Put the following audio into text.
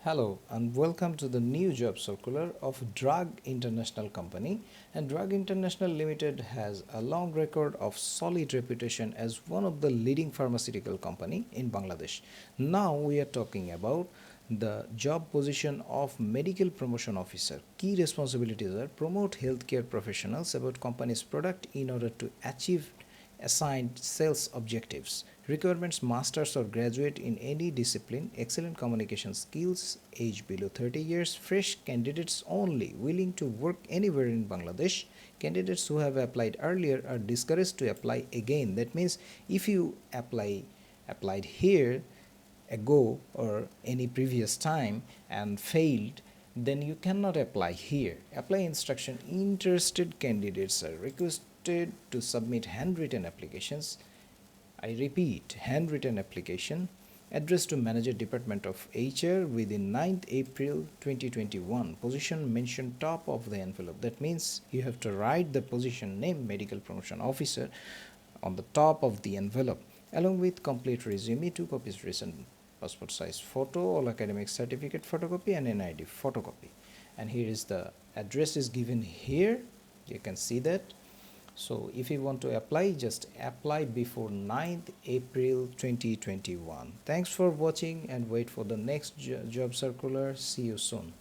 Hello and welcome to the new job circular of Drug International Company. And Drug International Limited has a long record of solid reputation as one of the leading pharmaceutical company in Bangladesh. Now we are talking about the job position of medical promotion officer. Key responsibilities are promote healthcare professionals about company's product in order to achieve assigned sales objectives. Requirements masters or graduate in any discipline, excellent communication skills, age below 30 years, fresh candidates only, willing to work anywhere in Bangladesh. Candidates who have applied earlier are discouraged to apply again. That means if you applied here ago or any previous time and failed, then you cannot apply here. Apply instruction: interested candidates are requested to submit handwritten applications. I repeat, handwritten application addressed to Manager Department of HR within 9th April 2021. Position mentioned top of the envelope. That means you have to write the position name medical promotion officer on the top of the envelope along with complete resume, 2 copies recent passport size photo, all academic certificate photocopy and NID photocopy. And here is the address is given here. You can see that. So if you want to apply, just apply before 9th April 2021. Thanks for watching and wait for the next job circular. See you soon.